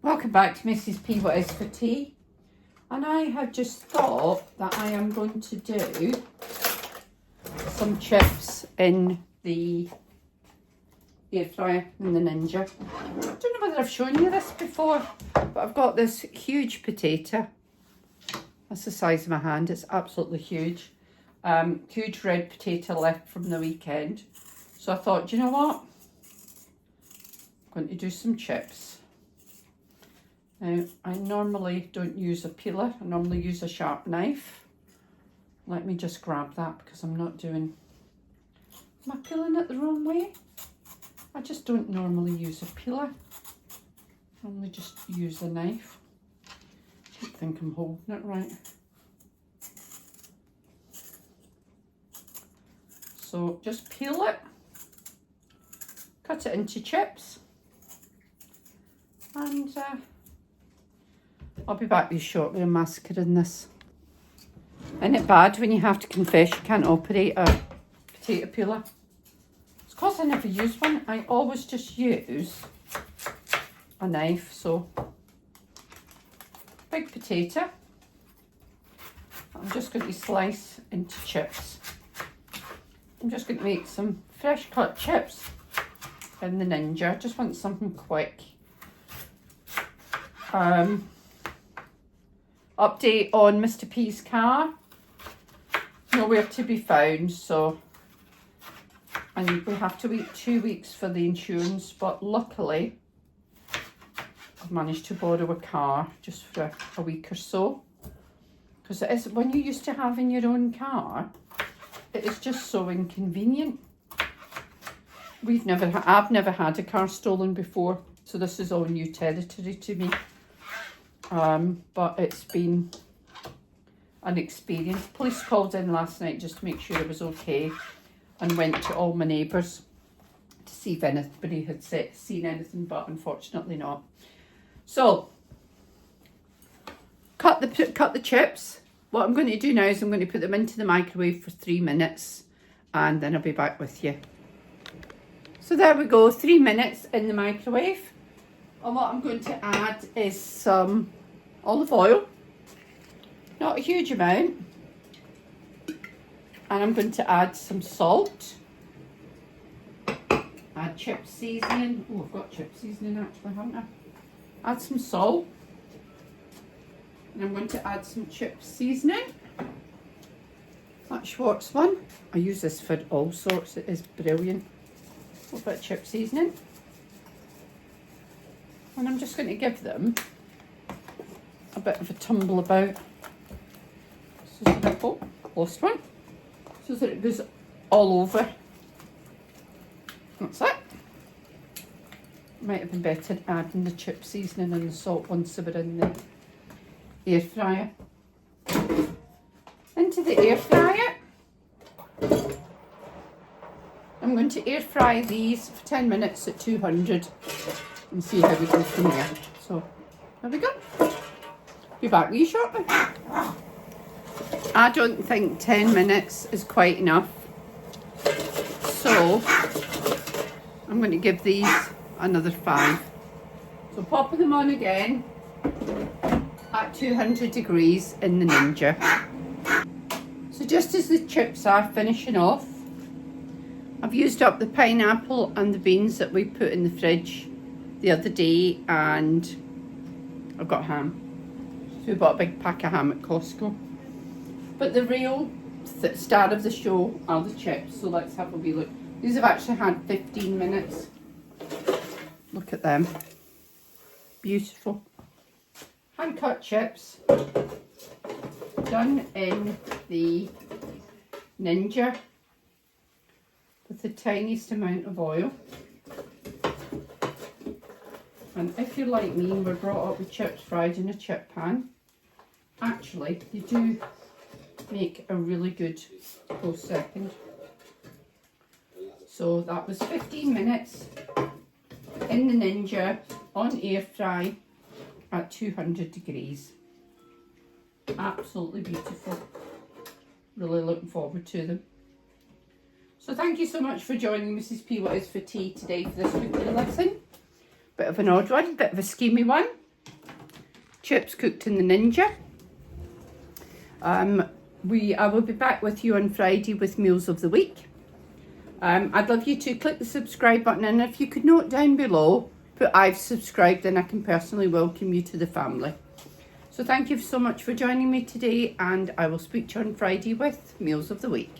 Welcome back to Mrs. P What Is For Tea, and I have just thought that I am going to do some chips in the air fryer in the Ninja. I don't know whether I've shown you this before, but I've got this huge potato. That's the size of my hand. It's absolutely huge. Huge red potato left from the weekend. So I thought, you know what? I'm going to do some chips. Now, I normally don't use a peeler. I normally use a sharp knife. Let me just grab that because I'm not doing... Am I peeling it the wrong way? I just don't normally use a peeler. I normally just use a knife. I don't think I'm holding it right. So just peel it, cut it into chips, and I'll be back with you shortly. I'm massacring this. Isn't it bad when you have to confess you can't operate a potato peeler? It's because I never use one. I always just use a knife. So, big potato. I'm just going to slice into chips. I'm just going to make some fresh cut chips in the Ninja. I just want something quick. Update on Mr. P's car. Nowhere to be found, so and we have to wait 2 weeks for the insurance, but luckily I've managed to borrow a car just for a week or so, because it is, when you're used to having your own car, it is just so inconvenient. I've never had a car stolen before, so this is all new territory to me. But it's been an experience. Police called in last night just to make sure it was okay, and went to all my neighbours to see if anybody had seen anything, but unfortunately not. So, cut the chips. What I'm going to do now is I'm going to put them into the microwave for 3 minutes, and then I'll be back with you. So there we go, 3 minutes in the microwave. And what I'm going to add is some olive oil, not a huge amount, and I'm going to add some salt, add chip seasoning. Oh, I've got chip seasoning actually, haven't I? Add some salt, and I'm going to add some chip seasoning. That Schwartz one, I use this for all sorts, it is brilliant. A little bit of chip seasoning. And I'm just going to give them a bit of a tumble about. So oh, lost one. So that it goes all over. That's it. Might have been better adding the chip seasoning and the salt once they were in the air fryer. Into the air fryer. I'm going to air fry these for 10 minutes at 200 and see how we go from there. So, there we go. Be back with you shortly. I don't think 10 minutes is quite enough. So, I'm going to give these another 5. So, popping them on again at 200 degrees in the Ninja. So, just as the chips are finishing off, I've used up the pineapple and the beans that we put in the fridge the other day, and I've got ham. So we bought a big pack of ham at Costco. But the real star of the show are the chips, so let's have a wee look. These have actually had 15 minutes. Look at them. Beautiful. Hand cut chips. Done in the Ninja with the tiniest amount of oil. And if you're like me and were brought up with chips fried in a chip pan, actually they do make a really good close second. So that was 15 minutes in the Ninja on air fry at 200 degrees. Absolutely beautiful. Really looking forward to them. So thank you so much for joining Mrs. P What Is For Tea today for this weekly lesson. Bit of an odd one, bit of a schemy one. chips cooked in the Ninja. I will be back with you on Friday with Meals of the Week. I'd love you to click the subscribe button, and if you could note down below, put I've subscribed, and I can personally welcome you to the family. So thank you so much for joining me today, and I will speak to you on Friday with Meals of the Week.